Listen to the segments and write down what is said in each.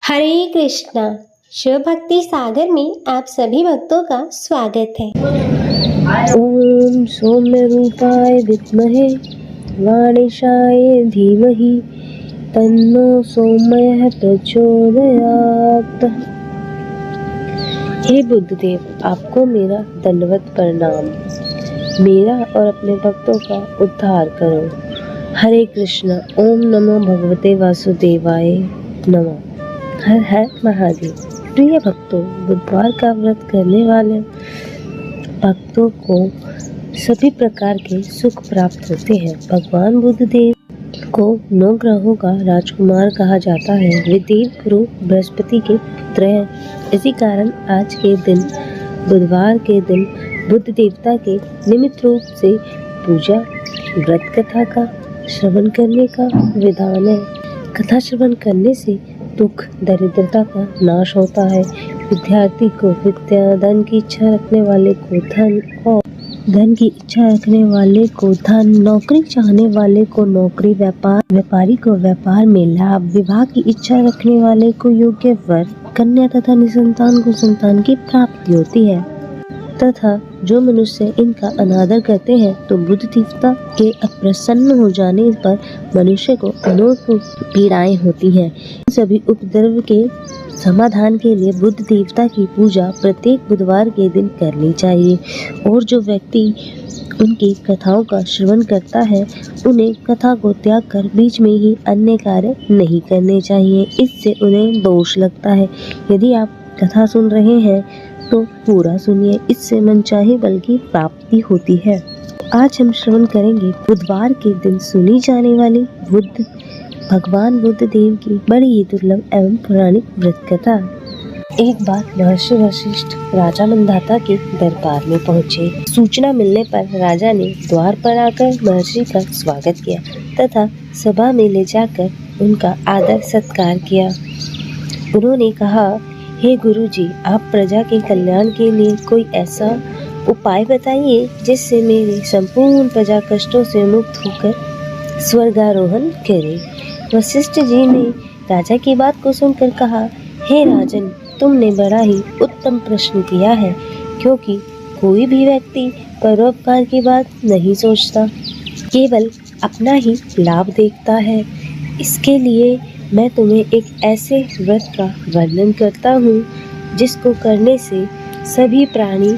हरे कृष्णा। शिव भक्ति सागर में आप सभी भक्तों का स्वागत है। ओम सौम्य रूपाय विद्महे गणेशाय धीमहि तन्नो सौम्यः प्रचोदयात्। हे बुद्धदेव, आपको मेरा दंडवत प्रणाम। मेरा और अपने भक्तों का उद्धार करो। हरे कृष्णा। ओम नमो भगवते वासुदेवाय नमः। हर हर महादेव। प्रिय भक्तों, बुधवार का व्रत करने वाले भक्तों को सभी प्रकार के सुख प्राप्त होते हैं। भगवान बुद्धदेव को 9 ग्रहों का राजकुमार कहा जाता है। वे देव गुरु बृहस्पति के पुत्र हैं। इसी कारण आज के दिन, बुधवार के दिन, बुद्ध देवता के निमित्त रूप से पूजा, व्रत कथा का श्रवण करने का विधान है। कथा श्रवण करने से दुख, दरिद्रता का नाश होता है। विद्यार्थी को विद्या, धन की इच्छा रखने वाले को धन और धन की इच्छा रखने वाले को धन, नौकरी चाहने वाले को नौकरी, व्यापारी को व्यापार में लाभ, विवाह की इच्छा रखने वाले को योग्य वर, कन्या तथा निसंतान को संतान की प्राप्ति होती है। तथा जो मनुष्य इनका अनादर करते हैं तो बुद्ध देवता के अप्रसन्न हो जाने पर मनुष्य को अनेक पीड़ाएं होती हैं। इन सभी उपद्रव के समाधान के लिए बुद्ध देवता की पूजा प्रत्येक बुधवार के दिन करनी चाहिए। और जो व्यक्ति उनकी कथाओं का श्रवण करता है, उन्हें कथा को त्याग कर बीच में ही अन्य कार्य नहीं करने चाहिए। इससे उन्हें दोष लगता है। यदि आप कथा सुन रहे हैं तो पूरा सुनिए, इससे मनचाही बल की प्राप्ति होती है। आज हम श्रवण करेंगे बुधवार के दिन सुनी जाने वाली भगवान बुद्ध देव की बड़ी ही दुर्लभ एवं पौराणिक व्रत कथा। एक बार महर्षि वशिष्ठ राजा मंधाता के दरबार में पहुँचे। सूचना मिलने पर राजा ने द्वार पर आकर महर्षि का स्वागत किया तथा सभा में ले जाकर उनका आदर सत्कार किया। उन्होंने कहा, हे गुरुजी, आप प्रजा के कल्याण के लिए कोई ऐसा उपाय बताइए जिससे मेरी संपूर्ण प्रजा कष्टों से मुक्त होकर स्वर्गारोहण करे। वशिष्ठ जी ने राजा की बात को सुनकर कहा, हे राजन, तुमने बड़ा ही उत्तम प्रश्न किया है, क्योंकि कोई भी व्यक्ति परोपकार की बात नहीं सोचता, केवल अपना ही लाभ देखता है। इसके लिए मैं तुम्हें एक ऐसे व्रत का वर्णन करता हूँ जिसको करने से सभी प्राणी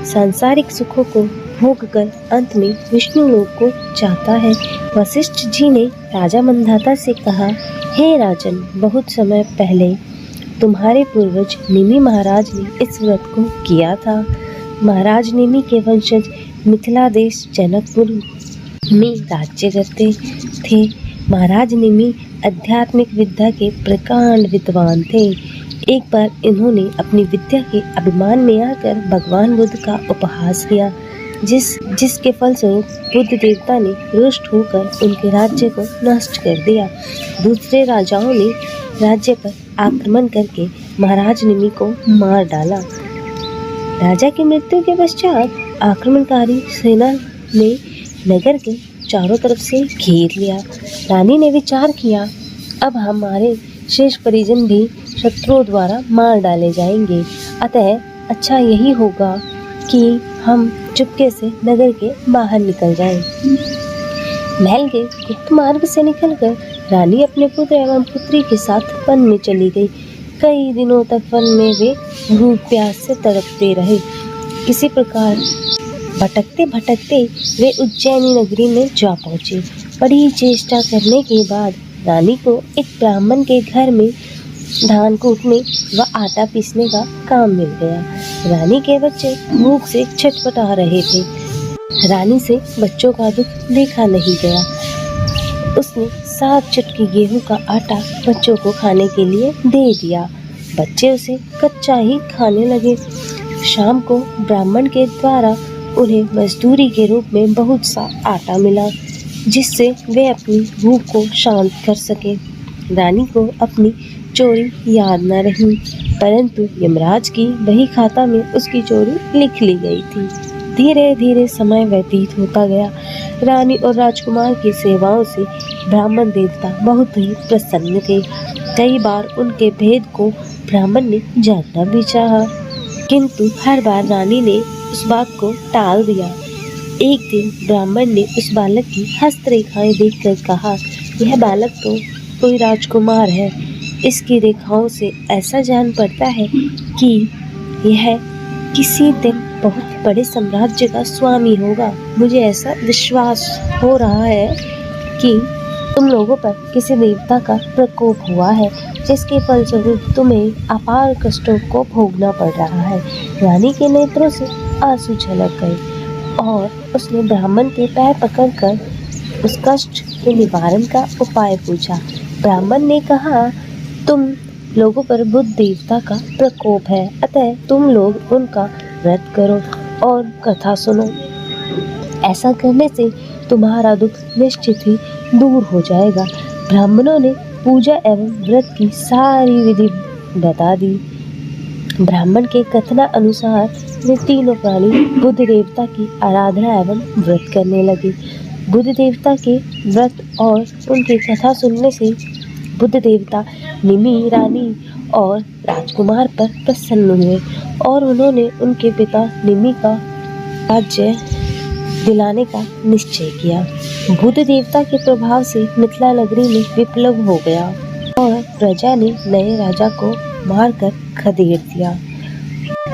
सांसारिक सुखों को भोग कर अंत में विष्णु लोक को चाहता है। वशिष्ठ जी ने राजा मंधाता से कहा, हे राजन, बहुत समय पहले तुम्हारे पूर्वज निमि महाराज ने इस व्रत को किया था। महाराज निमि के वंशज मिथिला देश जनकपुर में राज्य करते थे। महाराज निमि आध्यात्मिक विद्या के प्रकांड विद्वान थे। एक बार इन्होंने अपनी विद्या के अभिमान में आकर भगवान बुद्ध का उपहास किया, जिसके फलस्वरूप बुद्ध देवता ने रुष्ट होकर उनके राज्य को नष्ट कर दिया। दूसरे राजाओं ने राज्य पर आक्रमण करके महाराज निमि को मार डाला। राजा की मृत्यु के पश्चात आक्रमणकारी सेना ने नगर के चारों तरफ से घेर लिया। रानी ने विचार किया, अब हमारे शेष परिजन भी शत्रुओं द्वारा मार डाले जाएंगे, अतः अच्छा यही होगा कि हम चुपके से नगर के बाहर निकल जाएं। महल के गुप्त मार्ग से निकलकर रानी अपने पुत्र एवं पुत्री के साथ वन में चली गई। कई दिनों तक वन में वे भूख प्यास से तड़पते रहे। किसी प्रकार भटकते भटकते वे उज्जैनी नगरी में जा पहुँचे। बड़ी चेष्टा करने के बाद रानी को एक ब्राह्मण के घर में धान कूटने व आटा पीसने का काम मिल गया। रानी के बच्चे भूख से छटपटा रहे थे। रानी से बच्चों का दुख देखा नहीं गया। उसने 7 चुटकी गेहूं का आटा बच्चों को खाने के लिए दे दिया। बच्चे उसे कच्चा ही खाने लगे। शाम को ब्राह्मण के द्वारा उन्हें मजदूरी के रूप में बहुत सा आटा मिला, जिससे वे अपनी भूख को शांत कर सके। रानी को अपनी चोरी याद न रही, परंतु यमराज की बही खाता में उसकी चोरी लिख ली गई थी। धीरे धीरे समय व्यतीत होता गया। रानी और राजकुमार की सेवाओं से ब्राह्मण देवता बहुत ही प्रसन्न थे। कई बार उनके भेद को ब्राह्मण ने जानना भी चाहा, किंतु हर बार रानी ने उस बात को टाल दिया। एक दिन ब्राह्मण ने उस बालक की हस्तरेखाएं देखकर कहा, यह बालक तो कोई राजकुमार है। इसकी रेखाओं से ऐसा जान पड़ता है कि यह किसी दिन बहुत बड़े साम्राज्य का स्वामी होगा। मुझे ऐसा विश्वास हो रहा है कि तुम लोगों पर किसी देवता का प्रकोप हुआ है, जिसके फलस्वरूप तुम्हें अपार कष्टों को भोगना पड़ रहा है। रानी के नेत्रों से आंसू छलक गए और उसने ब्राह्मण के पैर पकड़कर उस कष्ट के निवारण का उपाय पूछा। ब्राह्मण ने कहा, तुम लोगों पर बुध देवता का प्रकोप है, अतः तुम लोग उनका व्रत करो और कथा सुनो। ऐसा करने से तुम्हारा दुख निश्चित ही दूर हो जाएगा। ब्राह्मणों ने पूजा एवं व्रत की सारी विधि बता दी। ब्राह्मण के कथना अनुसार वे तीनों प्राणी बुध देवता की आराधना एवं व्रत करने लगे। बुध देवता के व्रत और उनकी कथा सुनने से बुध देवता निमि रानी और राजकुमार पर प्रसन्न हुए और उन्होंने उनके पिता निमि का राज्य दिलाने का निश्चय किया। बुध देवता के प्रभाव से मिथिला नगरी में विप्लव हो गया और प्रजा ने नए राजा को मारकर खदेड़ दिया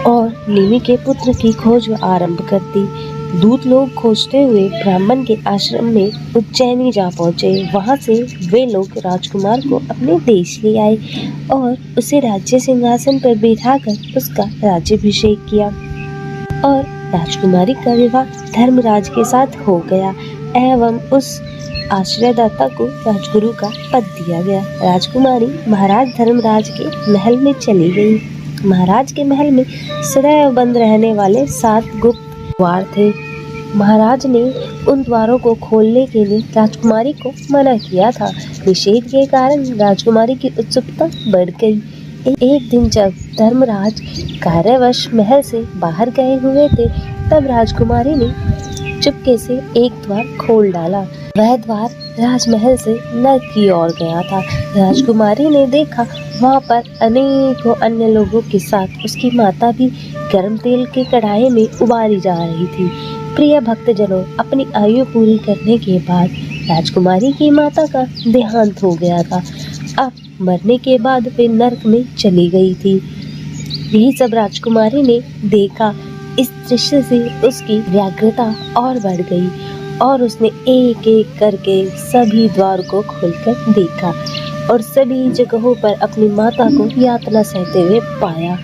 और निमि के पुत्र की खोज आरंभ कर दी। दूत लोग खोजते हुए ब्राह्मण के आश्रम में उज्जैनी जा पहुंचे। वहां से वे लोग राजकुमार को अपने देश ले आए और उसे राज्य सिंहासन पर बैठाकर उसका राज्याभिषेक किया और राजकुमारी का विवाह धर्मराज के साथ हो गया एवं उस आश्रयदाता को राजगुरु का पद दिया गया। राजकुमारी महाराज धर्मराज के महल में चली गई। महाराज के महल में सदैव बंद रहने वाले 7 गुप्त द्वार थे। महाराज ने उन द्वारों को खोलने के लिए राजकुमारी को मना किया था। निषेध के कारण राजकुमारी की उत्सुकता बढ़ गई। एक दिन जब धर्मराज कार्यवश महल से बाहर गए हुए थे, तब राजकुमारी ने चुपके से एक द्वार खोल डाला। वह द्वार राजमहल से नर्क की ओर गया था। राजकुमारी ने देखा वहां पर अनेकों अन्य लोगों के साथ उसकी माता भी गर्म तेल के कढ़ाई में उबाली जा रही थी। प्रिय भक्तजनों, अपनी आयु पूरी करने के बाद राजकुमारी की माता का देहांत हो गया था। अब मरने के बाद वे नर्क में चली गई थी। यही सब राजकुमारी ने देखा। इस दृश्य से उसकी व्याग्रता और बढ़ गई और उसने एक एक करके सभी द्वार को खोलकर देखा और सभी जगहों पर अपनी माता को यातना सहते हुए पाया।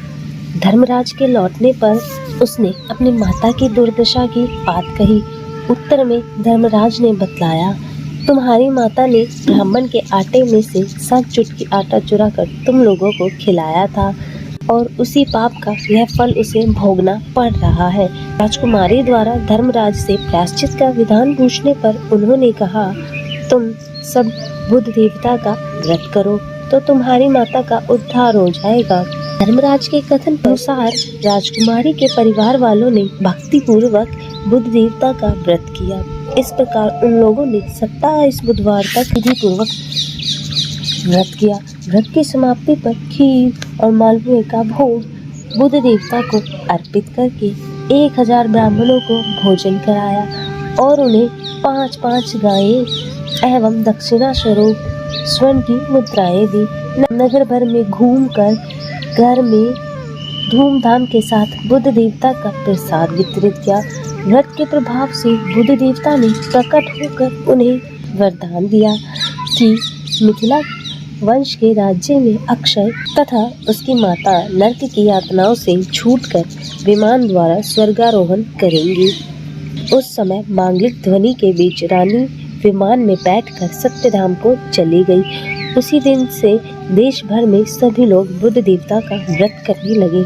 धर्मराज के लौटने पर उसने अपनी माता की दुर्दशा की बात कही। उत्तर में धर्मराज ने बतलाया, तुम्हारी माता ने ब्राह्मण के आटे में से 7 चुटकी आटा चुरा कर तुम लोगों को खिलाया था और उसी पाप का यह फल उसे भोगना पड़ रहा है। राजकुमारी द्वारा धर्मराज से प्रायश्चित का विधान पूछने पर उन्होंने कहा, तुम सब बुध देवता का व्रत करो तो तुम्हारी माता का उद्धार हो जाएगा। धर्मराज के कथन अनुसार राजकुमारी के परिवार वालों ने भक्ति पूर्वक बुध देवता का व्रत किया। इस प्रकार उन लोगों ने 27 बुधवार तक विधि पूर्वक व्रत किया। व्रत की समाप्ति पर खीर और मालपुए का भोग बुध देवता को अर्पित करके 1000 ब्राह्मणों को भोजन कराया और उन्हें 5-5 गायें एवं दक्षिणा स्वरूप स्वर्ण की मुद्राएं दी। नगर भर में घूमकर घर में धूमधाम के साथ बुध देवता का प्रसाद वितरित किया। व्रत के प्रभाव से बुध देवता ने प्रकट होकर उन्हें वरदान दिया कि मिथिला वंश के राज्य में अक्षय तथा उसकी माता नर्क की यातनाओं से छूटकर विमान द्वारा स्वर्गारोहण करेंगी। उस समय मांगलिक ध्वनि के बीच रानी विमान में बैठकर सत्यधाम को चली गई। उसी दिन से देश भर में सभी लोग बुध देवता का व्रत करने लगे।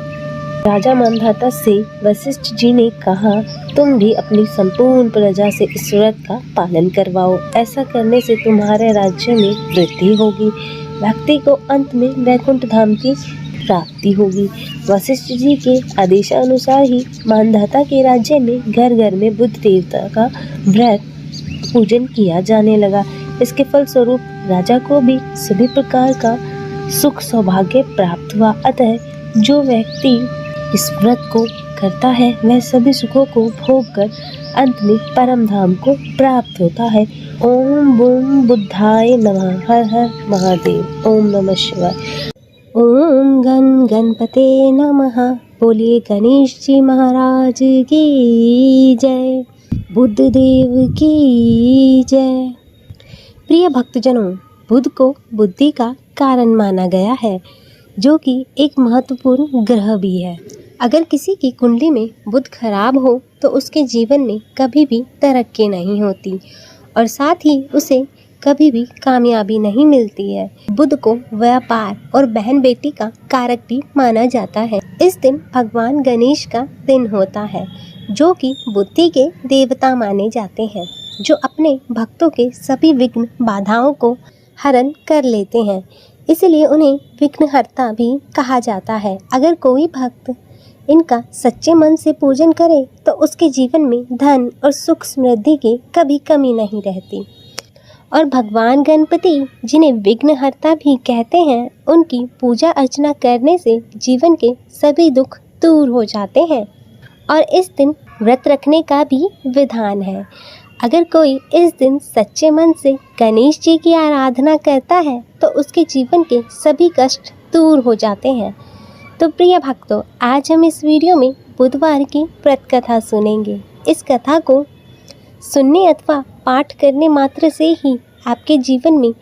राजा मांधाता से वशिष्ठ जी ने कहा, तुम भी अपनी संपूर्ण प्रजा से इस व्रत का पालन करवाओ। ऐसा करने से तुम्हारे राज्य में वृद्धि होगी। भक्ति को अंत में वैकुंठ धाम की प्राप्ति होगी। वशिष्ठ जी के आदेशानुसार ही मांधाता के राज्य में घर घर में बुध देवता का व्रत पूजन किया जाने लगा। इसके फलस्वरूप राजा को भी सभी प्रकार का सुख सौभाग्य प्राप्त हुआ। अतः जो व्यक्ति इस व्रत को करता है वह सभी सुखों को भोग कर अंत में परम धाम को प्राप्त होता है। ओम बूम बुद्धाय नमः। हर हर महादेव। ओम नमः शिवाय। ओम गण गणपते नमः। बोलिए गणेश जी महाराज की जय, बुद्ध देव की जय। प्रिय भक्तजनों, बुध को बुद्धि का कारण माना गया है, जो कि एक महत्वपूर्ण ग्रह भी है। अगर किसी की कुंडली में बुध खराब हो तो उसके जीवन में कभी भी तरक्की नहीं होती और साथ ही उसे कभी भी कामयाबी नहीं मिलती है। बुध को व्यापार और बहन बेटी का कारक भी माना जाता है। इस दिन भगवान गणेश का दिन होता है, जो कि बुद्धि के देवता माने जाते हैं, जो अपने भक्तों के सभी विघ्न बाधाओं को हरण कर लेते हैं। इसलिए उन्हें विघ्नहर्ता भी कहा जाता है। अगर कोई भक्त इनका सच्चे मन से पूजन करे तो उसके जीवन में धन और सुख समृद्धि की कभी कमी नहीं रहती। और भगवान गणपति, जिन्हें विघ्नहर्ता भी कहते हैं, उनकी पूजा अर्चना करने से जीवन के सभी दुख दूर हो जाते हैं। और इस दिन व्रत रखने का भी विधान है। अगर कोई इस दिन सच्चे मन से गणेश जी की आराधना करता है तो उसके जीवन के सभी कष्ट दूर हो जाते हैं। तो प्रिय भक्तों, आज हम इस वीडियो में बुधवार की व्रत कथा सुनेंगे। इस कथा को सुनने अथवा पाठ करने मात्र से ही आपके जीवन में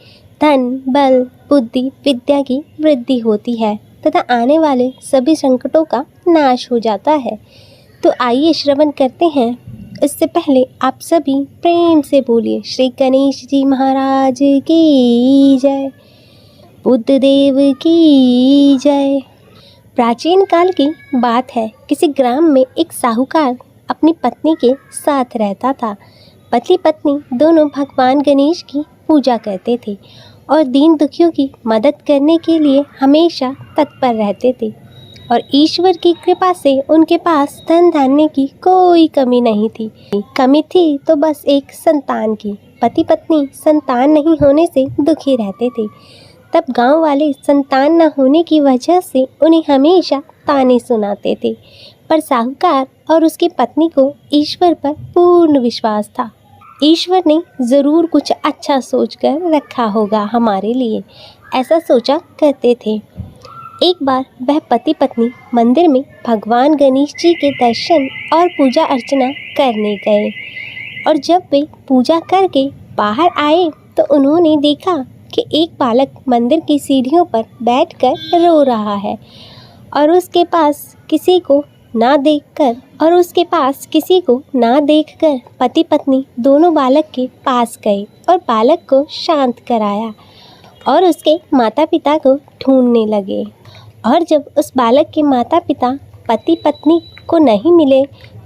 धन, बल, बुद्धि, विद्या की वृद्धि होती है तथा आने वाले सभी संकटों का नाश हो जाता है। तो आइए श्रवण करते हैं। इससे पहले आप सभी प्रेम से बोलिए श्री गणेश जी महाराज की जय, बुद्ध देव की जय। प्राचीन काल की बात है। किसी ग्राम में एक साहूकार अपनी पत्नी के साथ रहता था। पति पत्नी दोनों भगवान गणेश की पूजा करते थे और दीन दुखियों की मदद करने के लिए हमेशा तत्पर रहते थे। और ईश्वर की कृपा से उनके पास धन धान्य की कोई कमी नहीं थी। कमी थी तो बस एक संतान की। पति पत्नी संतान नहीं होने से दुखी रहते थे। तब गांव वाले संतान न होने की वजह से उन्हें हमेशा ताने सुनाते थे। पर साहूकार और उसकी पत्नी को ईश्वर पर पूर्ण विश्वास था। ईश्वर ने ज़रूर कुछ अच्छा सोचकर रखा होगा हमारे लिए, ऐसा सोचा करते थे। एक बार वह पति पत्नी मंदिर में भगवान गणेश जी के दर्शन और पूजा अर्चना करने गए। और जब वे पूजा करके बाहर आए तो उन्होंने देखा कि एक बालक मंदिर की सीढ़ियों पर बैठकर रो रहा है और उसके पास किसी को ना देखकर पति पत्नी दोनों बालक के पास गए और बालक को शांत कराया और उसके माता पिता को ढूंढने लगे। और जब उस बालक के माता पिता पति पत्नी को नहीं मिले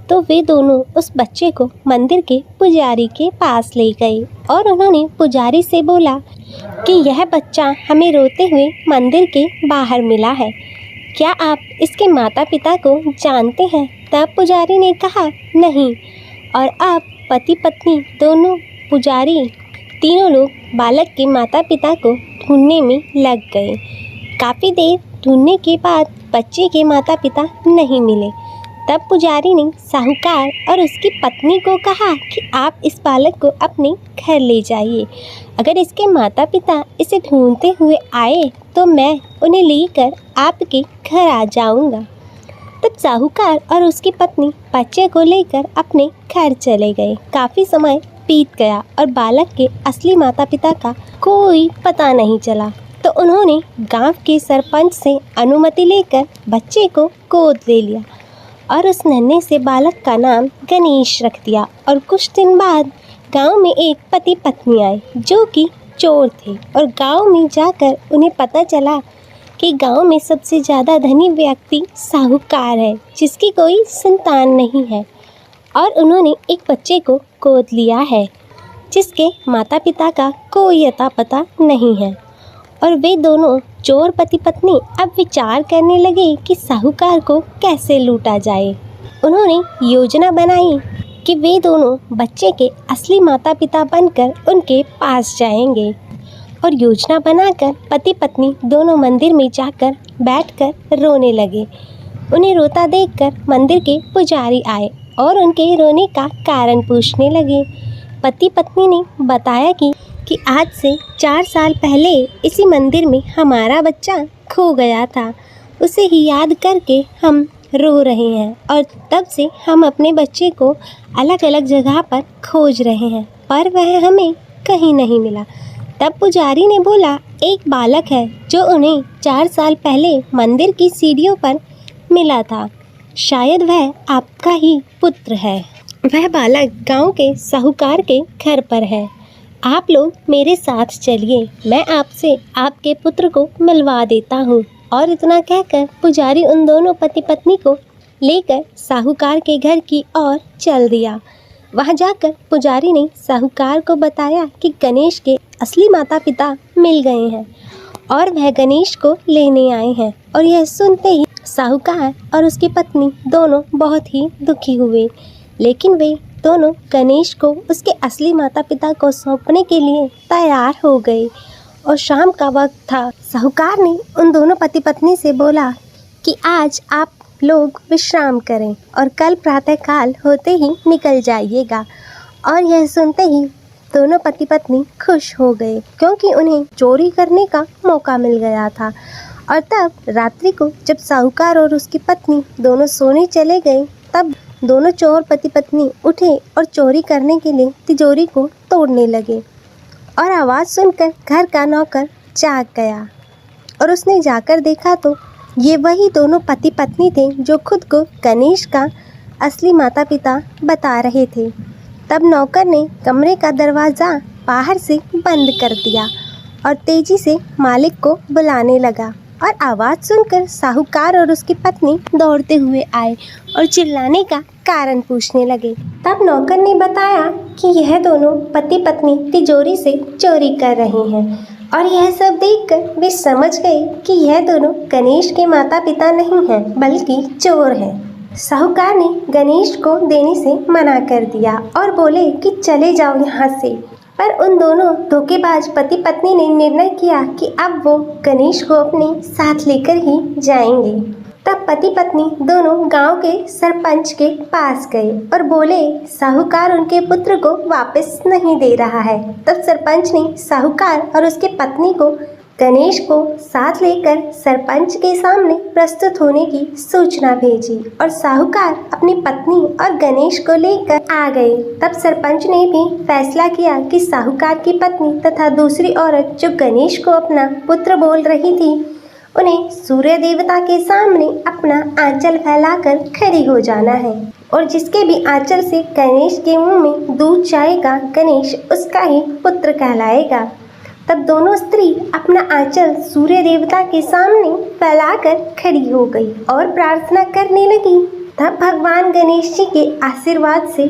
तो वे दोनों उस बच्चे को मंदिर के पुजारी के पास ले गए और उन्होंने पुजारी से बोला कि यह बच्चा हमें रोते हुए मंदिर के बाहर मिला है, क्या आप इसके माता पिता को जानते हैं? तब पुजारी ने कहा नहीं। और अब पति पत्नी दोनों पुजारी तीनों लोग बालक के माता पिता को ढूंढने में लग गए। काफ़ी देर ढूंढने के बाद बच्चे के माता पिता नहीं मिले। तब पुजारी ने साहूकार और उसकी पत्नी को कहा कि आप इस बालक को अपने घर ले जाइए। अगर इसके माता पिता इसे ढूंढते हुए आए तो मैं उन्हें लेकर आपके घर आ जाऊंगा। तब साहूकार और उसकी पत्नी बच्चे को लेकर अपने घर चले गए। काफ़ी समय बीत गया और बालक के असली माता पिता का कोई पता नहीं चला। तो उन्होंने गांव के सरपंच से अनुमति लेकर बच्चे को गोद ले लिया और उस नन्हे से बालक का नाम गणेश रख दिया। और कुछ दिन बाद गांव में एक पति पत्नी आए जो कि चोर थे और गांव में जाकर उन्हें पता चला कि गांव में सबसे ज़्यादा धनी व्यक्ति साहूकार है जिसकी कोई संतान नहीं है और उन्होंने एक बच्चे को गोद लिया है जिसके माता पिता का कोई अता पता नहीं है। और वे दोनों चोर पति पत्नी अब विचार करने लगे कि साहूकार को कैसे लूटा जाए। उन्होंने योजना बनाई कि वे दोनों बच्चे के असली माता पिता बनकर उनके पास जाएंगे और योजना बनाकर पति पत्नी दोनों मंदिर में जाकर बैठकर रोने लगे। उन्हें रोता देखकर मंदिर के पुजारी आए और उनके रोने का कारण पूछने लगे। पति पत्नी ने बताया कि आज से 4 साल पहले इसी मंदिर में हमारा बच्चा खो गया था। उसे ही याद करके हम रो रहे हैं और तब से हम अपने बच्चे को अलग अलग जगह पर खोज रहे हैं, पर वह हमें कहीं नहीं मिला। तब पुजारी ने बोला, एक बालक है जो उन्हें 4 साल पहले मंदिर की सीढ़ियों पर मिला था। शायद वह आपका ही पुत्र है। वह बालक गांव के साहूकार के घर पर है। आप लोग मेरे साथ चलिए, मैं आपसे आपके पुत्र को मिलवा देता हूँ। और इतना कहकर पुजारी उन दोनों पति पत्नी को लेकर साहूकार के घर की ओर चल दिया। वहां जाकर पुजारी ने साहूकार को बताया कि गणेश के असली माता पिता मिल गए हैं और वह गणेश को लेने आए हैं। और यह सुनते ही साहूकार और उसकी पत्नी दोनों बहुत ही दुखी हुए, लेकिन वे दोनों गणेश को उसके असली माता पिता को सौंपने के लिए तैयार हो गए। और शाम का वक्त था। साहूकार ने उन दोनों पति पत्नी से बोला कि आज आप लोग विश्राम करें और कल प्रातःकाल होते ही निकल जाइएगा। और यह सुनते ही दोनों पति पत्नी खुश हो गए, क्योंकि उन्हें चोरी करने का मौका मिल गया था। और तब रात्रि को जब साहूकार और उसकी पत्नी दोनों सोने चले गए, तब दोनों चोर पति पत्नी उठे और चोरी करने के लिए तिजोरी को तोड़ने लगे। और आवाज़ सुनकर घर का नौकर जाग गया और उसने जाकर देखा तो ये वही दोनों पति पत्नी थे जो खुद को गणेश का असली माता पिता बता रहे थे। तब नौकर ने कमरे का दरवाज़ा बाहर से बंद कर दिया और तेजी से मालिक को बुलाने लगा। और आवाज़ सुनकर साहूकार और उसकी पत्नी दौड़ते हुए आए और चिल्लाने का कारण पूछने लगे। तब नौकर ने बताया कि यह दोनों पति पत्नी तिजोरी से चोरी कर रहे हैं। और यह सब देखकर वे समझ गए कि यह दोनों गणेश के माता पिता नहीं हैं, बल्कि चोर हैं। साहूकार ने गणेश को देने से मना कर दिया और बोले कि चले जाओ यहाँ से। पर उन दोनों धोखेबाज पति पत्नी ने निर्णय किया कि अब वो गणेश को अपने साथ लेकर ही जाएंगे। तब पति पत्नी दोनों गांव के सरपंच के पास गए और बोले, साहूकार उनके पुत्र को वापस नहीं दे रहा है। तब सरपंच ने साहूकार और उसके पत्नी को गणेश को साथ लेकर सरपंच के सामने प्रस्तुत होने की सूचना भेजी और साहूकार अपनी पत्नी और गणेश को लेकर आ गए। तब सरपंच ने भी फैसला किया कि साहूकार की पत्नी तथा दूसरी औरत जो गणेश को अपना पुत्र बोल रही थी, उन्हें सूर्य देवता के सामने अपना आंचल फैलाकर खड़ी हो जाना है और जिसके भी आंचल से गणेश के मुंह में दूध जाएगा, गणेश उसका ही पुत्र कहलाएगा। तब दोनों स्त्री अपना आंचल सूर्य देवता के सामने फैलाकर खड़ी हो गई और प्रार्थना करने लगी। तब भगवान गणेश जी के आशीर्वाद से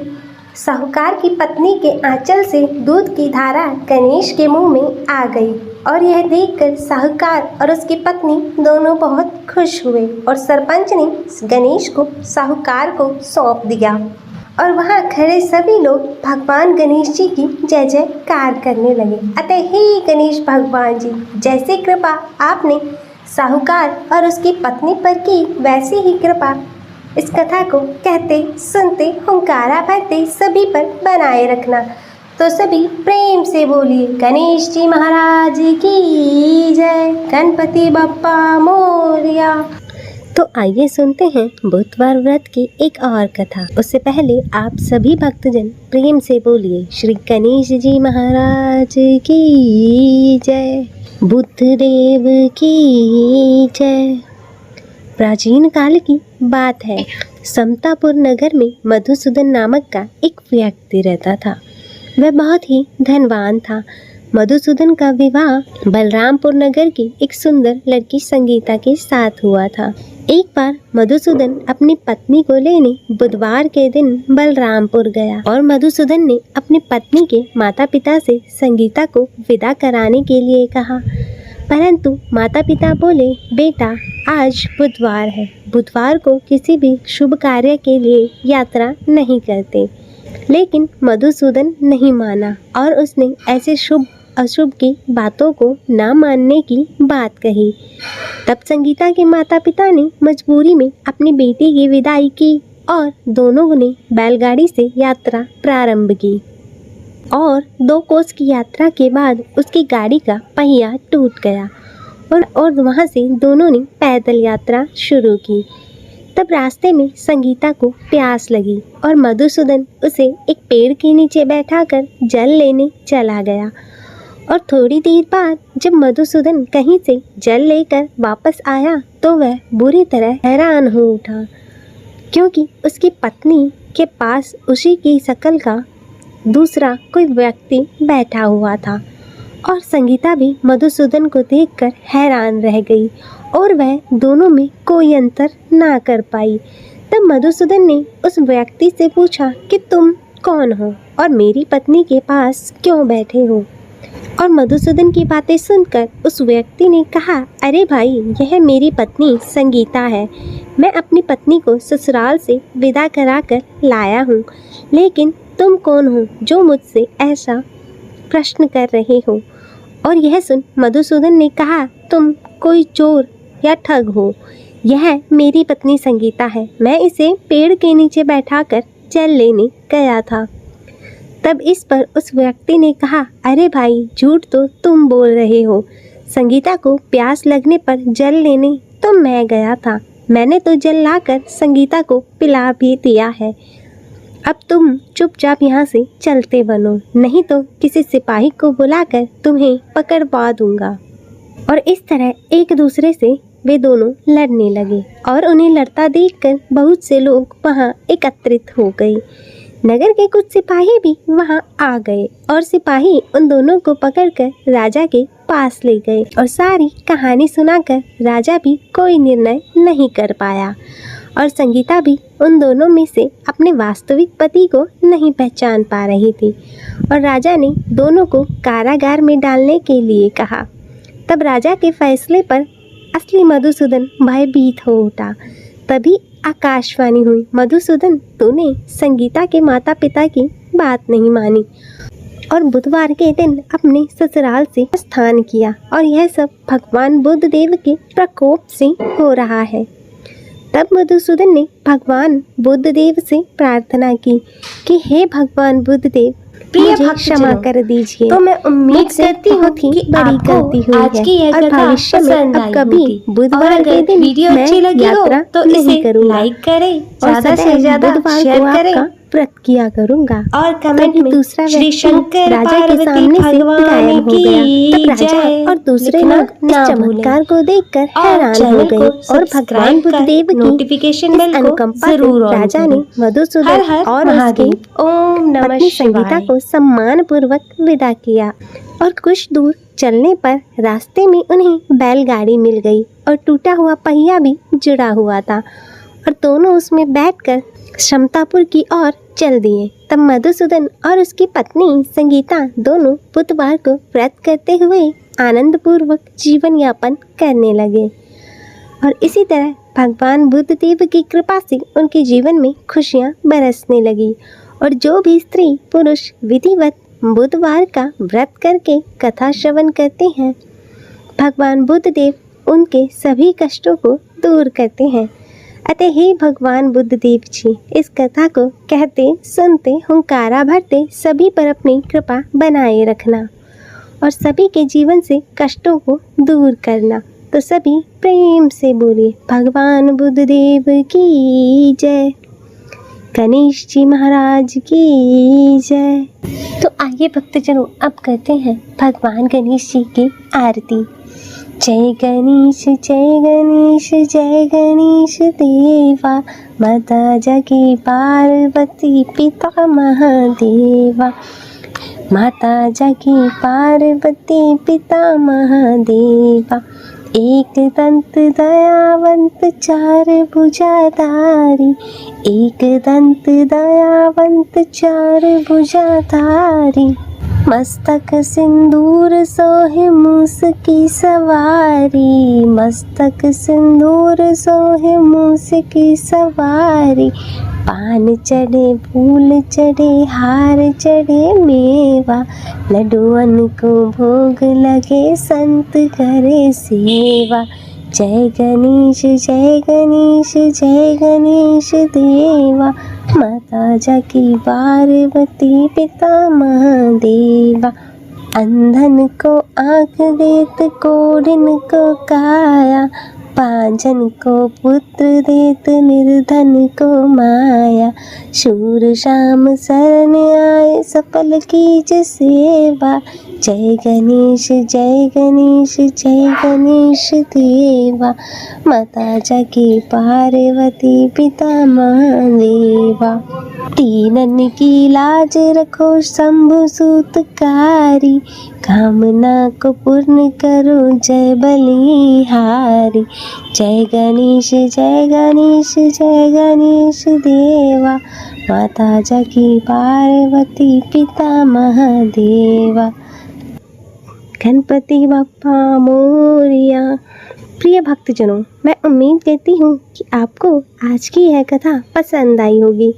साहूकार की पत्नी के आंचल से दूध की धारा गणेश के मुंह में आ गई। और यह देखकर साहूकार और उसकी पत्नी दोनों बहुत खुश हुए और सरपंच ने गणेश को साहूकार को सौंप दिया। और वहाँ खड़े सभी लोग भगवान गणेश जी की जय जयकार करने लगे। अतः हे गणेश भगवान जी, जैसे कृपा आपने साहूकार और उसकी पत्नी पर की, वैसी ही कृपा इस कथा को कहते सुनते हुंकारा भरते सभी पर बनाए रखना। तो सभी प्रेम से बोलिए गणेश जी महाराज की जय, गणपति बप्पा मोरया। तो आइए सुनते हैं बुधवार व्रत की एक और कथा। उससे पहले आप सभी भक्तजन प्रेम से बोलिए श्री गणेश जी महाराज की जय, बुद्धदेव की जय। प्राचीन काल की बात है। समतापुर नगर में मधुसूदन नामक का एक व्यक्ति रहता था। वह बहुत ही धनवान था। मधुसूदन का विवाह बलरामपुर नगर की एक सुंदर लड़की संगीता के साथ हुआ था। एक बार मधुसूदन अपनी पत्नी को लेने बुधवार के दिन बलरामपुर गया और मधुसूदन ने अपनी पत्नी के माता पिता से संगीता को विदा कराने के लिए कहा, परंतु माता पिता बोले, बेटा आज बुधवार है, बुधवार को किसी भी शुभ कार्य के लिए यात्रा नहीं करते। लेकिन मधुसूदन नहीं माना और उसने ऐसे शुभ अशुभ की बातों को ना मानने की बात कही। तब संगीता के माता पिता ने मजबूरी में अपनी बेटी की विदाई की और दोनों ने बैलगाड़ी से यात्रा प्रारंभ की और 2 कोस की यात्रा के बाद उसकी गाड़ी का पहिया टूट गया और वहाँ से दोनों ने पैदल यात्रा शुरू की। तब रास्ते में संगीता को प्यास लगी और मधुसूदन उसे एक पेड़ के नीचे बैठाकर जल लेने चला गया। और थोड़ी देर बाद जब मधुसूदन कहीं से जल लेकर वापस आया तो वह बुरी तरह हैरान हो उठा, क्योंकि उसकी पत्नी के पास उसी की शक्ल का दूसरा कोई व्यक्ति बैठा हुआ था। और संगीता भी मधुसूदन को देखकर हैरान रह गई और वह दोनों में कोई अंतर ना कर पाई। तब मधुसूदन ने उस व्यक्ति से पूछा कि तुम कौन हो और मेरी पत्नी के पास क्यों बैठे हो। और मधुसूदन की बातें सुनकर उस व्यक्ति ने कहा, अरे भाई, यह मेरी पत्नी संगीता है। मैं अपनी पत्नी को ससुराल से विदा कराकर लाया हूँ, लेकिन तुम कौन हो जो मुझसे ऐसा प्रश्न कर रहे हो। और यह सुन मधुसूदन ने कहा, तुम कोई चोर या ठग हो। यह मेरी पत्नी संगीता है। मैं इसे पेड़ के नीचे बैठाकर जल लेने गया था। तब इस पर उस व्यक्ति ने कहा, अरे भाई, झूठ तो तुम बोल रहे हो। संगीता को प्यास लगने पर जल लेने तो मैं गया था। मैंने तो जल लाकर संगीता को पिला भी दिया है। अब तुम चुपचाप यहाँ से चलते बनो, नहीं तो किसी सिपाही को बुलाकर तुम्हें पकड़वा दूंगा। और इस तरह एक दूसरे से वे दोनों लड़ने लगे और उन्हें लड़ता देखकर बहुत से लोग वहाँ एकत्रित हो गए। नगर के कुछ सिपाही भी वहाँ आ गए और सिपाही उन दोनों को पकड़कर राजा के पास ले गए और सारी कहानी सुनाकर राजा भी कोई निर्णय नहीं कर पाया। और संगीता भी उन दोनों में से अपने वास्तविक पति को नहीं पहचान पा रही थी और राजा ने दोनों को कारागार में डालने के लिए कहा। तब राजा के फैसले पर असली मधुसूदन भयभीत हो उठा। तभी आकाशवाणी हुई, मधुसूदन, तूने संगीता के माता पिता की बात नहीं मानी और बुधवार के दिन अपने ससुराल से प्रस्थान किया और यह सब भगवान बुद्ध देव के प्रकोप से हो रहा है। तब मधुसूदन ने भगवान बुद्ध देव से प्रार्थना की कि हे भगवान बुद्ध देव, प्रिय भक्त क्षमा कर दीजिए। तो मैं उम्मीद करती हूँ कि बड़ी गलती हुई आज की यह है और कथा भविष्य में पसंद अब आई कभी होगी। बुधवार और के अगर दिन वीडियो मैं अच्छी लगी हो यात्रा तो नहीं इसे करूँगा लाइक करें, और ज्यादा से ज्यादा बुधवार शेयर को करें आपका व्रत किया करूँगा। और कमेंट तभी में दूसरा श्री व्यक्ति शंकर राजा के पार्वती सामने से भगवान गायब हो गया। तब की राजा जय और दूसरे लिखना लोग इस ना चमत्कार को देखकर और हैरान हो चैनल गए को और भगवान सब्सक्राइब बुद्ध कर देव की नोटिफिकेशन इस बेल को अनुकंपा जरूर से ऑन राजा करें। ने मधुसूदन हर हर और उसके महादेव। ओम नमः पत्नी संगीता शिवाय। को सम्मान पूर्वक विदा किया। और कुछ दूर चलने पर रास्ते में उन्हें बैलगाड़ी मिल गई और टूटा हुआ पहिया भी जुड़ा हुआ था और दोनों उसमें बैठकर क्षमतापुर की ओर चल दिए। तब मधुसूदन और उसकी पत्नी संगीता दोनों बुधवार को व्रत करते हुए आनंद पूर्वक जीवन यापन करने लगे और इसी तरह भगवान बुद्ध देव की कृपा से उनके जीवन में खुशियाँ बरसने लगी। और जो भी स्त्री पुरुष विधिवत बुधवार का व्रत करके कथा श्रवण करते हैं, भगवान बुद्ध देव उनके सभी कष्टों को दूर करते हैं। अतः हे भगवान बुद्ध देव जी, इस कथा को कहते सुनते हुंकारा भरते सभी पर अपनी कृपा बनाए रखना और सभी के जीवन से कष्टों को दूर करना। तो सभी प्रेम से बोलिए भगवान बुद्ध देव की जय, गणेश जी महाराज की जय। तो आइए भक्तजनों, अब करते हैं भगवान गणेश जी की आरती। जय गणेश जय गणेश जय गणेश देवा, माता जगी पार्वती पिता महादेवा, माता जगी पार्वती पिता महादेवा, एक दंत दयावंत चार भुजाधारी, एक दंत दयावंत चार भुजाधारी, मस्तक सिंदूर सोहे मूस की सवारी, मस्तक सिंदूर सोहे मूस की सवारी, पान चढ़े फूल चढ़े हार चढ़े मेवा, लड्डुअन को भोग लगे संत करे सेवा। जय गणेश जय गणेश जय गणेश देवा, माता जाकी पार्वती पिता महादेवा। अंधन को आँख देत कोढ़िन को काया, पांजन को पुत्र देत निर्धन को माया। शूर शाम शरण आए सफल कीज सेवा, जय गणेश जय गणेश जय गणेश देवा, माता जाकी पार्वती पिता महादेवा। तीनन की लाज रखो शंभु सूतकारी, कामना को पूर्ण करो जय बलिहारी। जय गणेश जय गणेश जय गणेश देवा, माता जाकी पार्वती पिता महादेवा। गणपति बप्पा मोरिया। प्रिय भक्तजनों, मैं उम्मीद करती हूँ कि आपको आज की यह कथा पसंद आई होगी।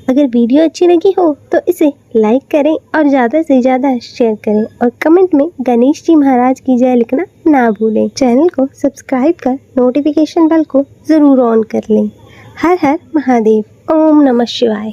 अगर वीडियो अच्छी लगी हो तो इसे लाइक करें और ज़्यादा से ज़्यादा शेयर करें और कमेंट में गणेश जी महाराज की जय लिखना ना भूलें। चैनल को सब्सक्राइब कर नोटिफिकेशन बेल को ज़रूर ऑन कर लें। हर हर महादेव। ओम नमः शिवाय।